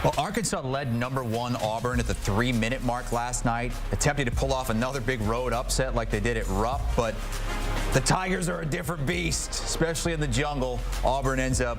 Well, Arkansas led #1 Auburn at the 3-minute mark last night, attempting to pull off another big road upset like they did at Rupp, but the Tigers are a different beast, especially in the jungle. Auburn ends up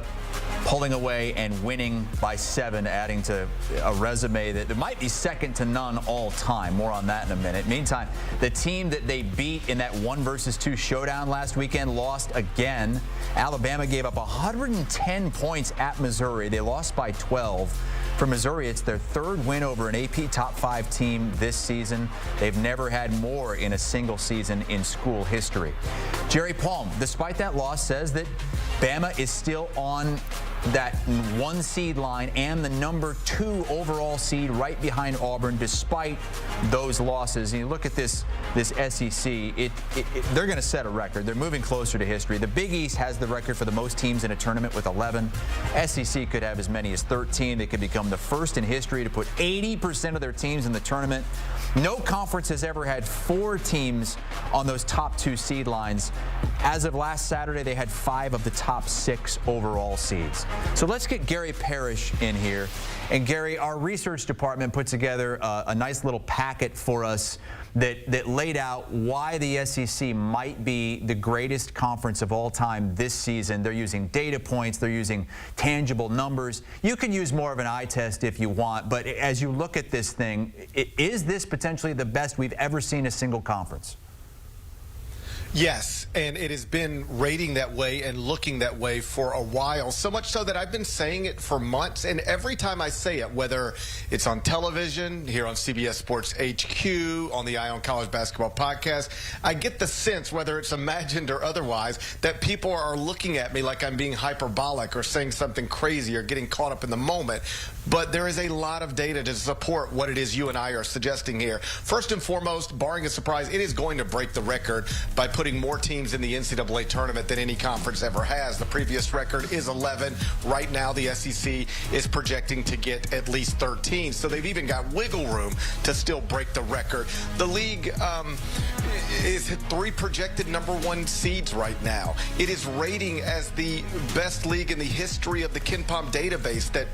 pulling away and winning by 7, adding to a resume that might be second to none all time. More on that in a minute. Meantime, the team that they beat in that 1-versus-2 showdown last weekend lost again. Alabama gave up 110 points at Missouri. They lost by 12. For Missouri, it's their 3rd win over an AP Top 5 team this season. They've never had more in a single season in school history. Jerry Palm, despite that loss, says that Bama is still on that 1 seed line and the #2 overall seed right behind Auburn despite those losses. And you look at this SEC, they're going to set a record. They're moving closer to history. The Big East has the record for the most teams in a tournament with 11. SEC could have as many as 13. They could become the first in history to put 80% of their teams in the tournament. No conference has ever had 4 teams on those top 2 seed lines. As of last Saturday, they had 5 of the top 6 overall seeds. So let's get Gary Parrish in here. And Gary, our research department put together a nice little packet for us that laid out why the SEC might be the greatest conference of all time this season. They're using data points. They're using tangible numbers. You can use more of an eye test if you want, but as you look at this thing, is this potentially the best we've ever seen a single conference? Yes, and it has been rating that way and looking that way for a while, so much so that I've been saying it for months, and every time I say it, whether it's on television, here on CBS Sports HQ, on the Eye on College Basketball podcast, I get the sense, whether it's imagined or otherwise, that people are looking at me like I'm being hyperbolic or saying something crazy or getting caught up in the moment. But there is a lot of data to support what it is you and I are suggesting here. First and foremost, barring a surprise, it is going to break the record by putting more teams in the NCAA tournament than any conference ever has. The previous record is 11. Right now, the SEC is projecting to get at least 13. So they've even got wiggle room to still break the record. The league is 3 projected #1 seeds right now. It is rating as the best league in the history of the KenPom database that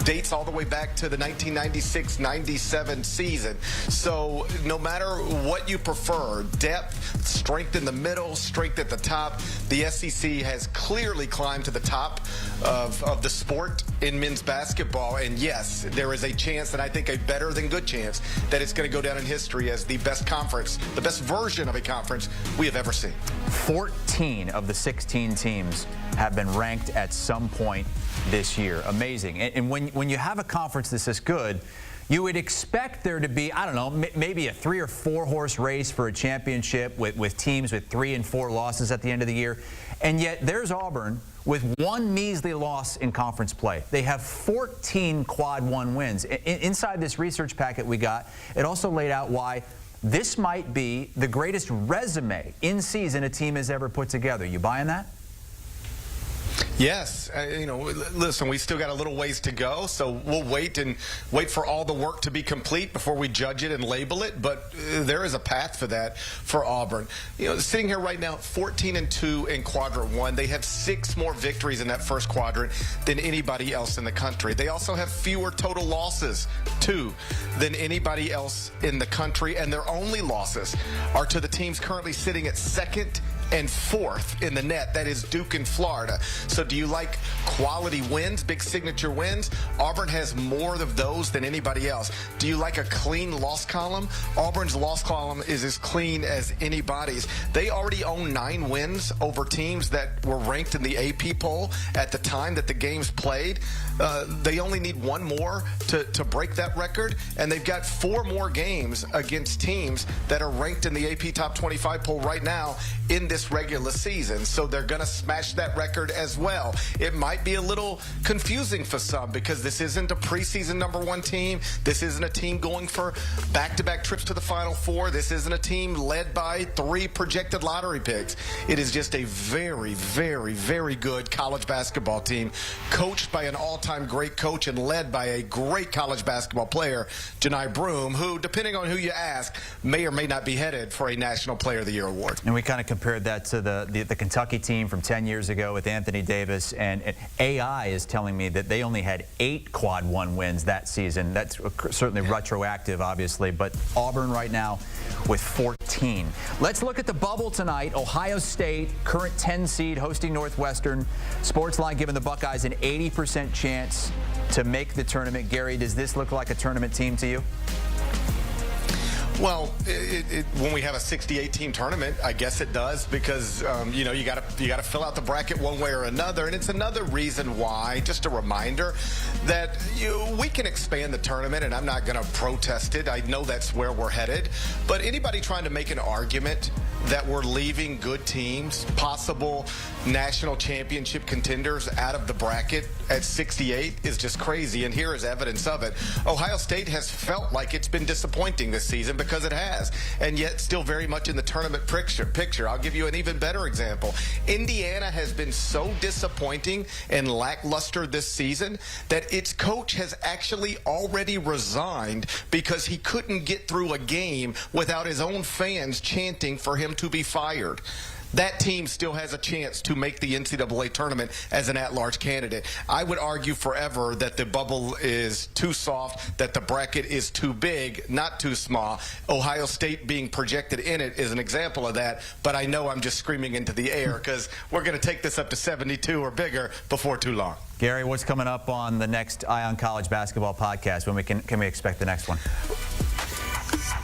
dates all the way back to the 1996-97 season. So no matter what you prefer, depth, strength in the middle, strength at the top, the SEC has clearly climbed to the top of the sport in men's basketball. And yes, there is a chance, and I think a better than good chance, that it's going to go down in history as the best conference, the best version of a conference we have ever seen. 14 of the 16 teams have been ranked at some point this year. Amazing. And when you have a conference that's this good, you would expect there to be, I don't know, maybe a 3 or 4 horse race for a championship with teams with 3 and 4 losses at the end of the year. And yet there's Auburn with 1 measly loss in conference play. They have 14 quad 1 wins. Inside this research packet we got, it also laid out why this might be the greatest resume in season a team has ever put together. You buying that? Yes, listen, we still got a little ways to go, so we'll wait for all the work to be complete before we judge it and label it, but there is a path for that for Auburn. Sitting here right now, 14-2 in quadrant 1. They have 6 more victories in that first quadrant than anybody else in the country. They also have fewer total losses, 2, than anybody else in the country, and their only losses are to the teams currently sitting at 2nd and 4th in the net. That is Duke and Florida. So do you like quality wins, big signature wins? Auburn has more of those than anybody else. Do you like a clean loss column? Auburn's loss column is as clean as anybody's. They already own 9 wins over teams that were ranked in the AP poll at the time that the games played. They only need 1 more to break that record, and they've got 4 more games against teams that are ranked in the AP Top 25 poll right now in this regular season. So they're going to smash that record as well. It might be a little confusing for some because this isn't a preseason #1 team. This isn't a team going for back-to-back trips to the Final Four. This isn't a team led by 3 projected lottery picks. It is just a very, very, very good college basketball team coached by an all-time great coach and led by a great college basketball player, Johni Broome, who, depending on who you ask, may or may not be headed for a National Player of the Year award. And we kind of compared that to the Kentucky team from 10 years ago with Anthony Davis, and AI is telling me that they only had 8 quad 1 wins that season. That's certainly retroactive, obviously, but Auburn right now with 14. Let's look at the bubble tonight. Ohio State, current 10 seed, hosting Northwestern. Sportsline giving the Buckeyes an 80% chance to make the tournament. Gary, does this look like a tournament team to you? Well, when we have a 68-team tournament, I guess it does, because you know, you got to fill out the bracket one way or another, and it's another reason why. Just a reminder that we can expand the tournament, and I'm not going to protest it. I know that's where we're headed, but anybody trying to make an argument that we're leaving good teams, possible national championship contenders, out of the bracket at 68 is just crazy, and here is evidence of it. Ohio State has felt like it's been disappointing this season, because it has, and yet still very much in the tournament picture. I'll give you an even better example. Indiana has been so disappointing and lackluster this season that its coach has actually already resigned because he couldn't get through a game without his own fans chanting for him to be fired. That team still has a chance to make the NCAA tournament as an at-large candidate. I would argue forever that the bubble is too soft, that the bracket is too big, not too small. Ohio State being projected in it is an example of that, but I know I'm just screaming into the air because we're going to take this up to 72 or bigger before too long. Gary, what's coming up on the next Eye on College Basketball podcast? When can we expect the next one?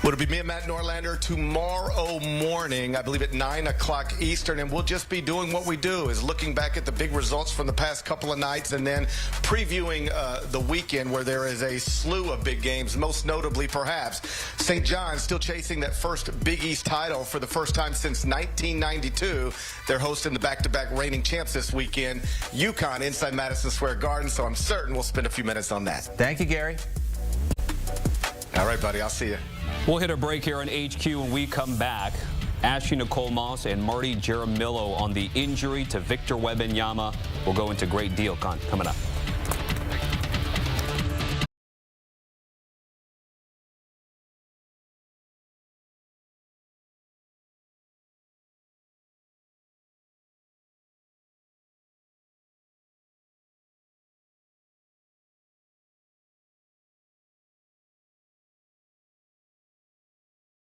Well, it'll be me and Matt Norlander tomorrow morning, I believe at 9 o'clock Eastern, and we'll just be doing what we do, is looking back at the big results from the past couple of nights and then previewing the weekend, where there is a slew of big games, most notably perhaps St. John's still chasing that first Big East title for the first time since 1992. They're hosting the back-to-back reigning champs this weekend, UConn, inside Madison Square Garden, so I'm certain we'll spend a few minutes on that. Thank you, Gary. All right, buddy, I'll see you. We'll hit a break here on HQ when we come back. Ashley Nicole Moss and Marty Jaramillo on the injury to Victor Wembanyama. We'll go into great deal coming up.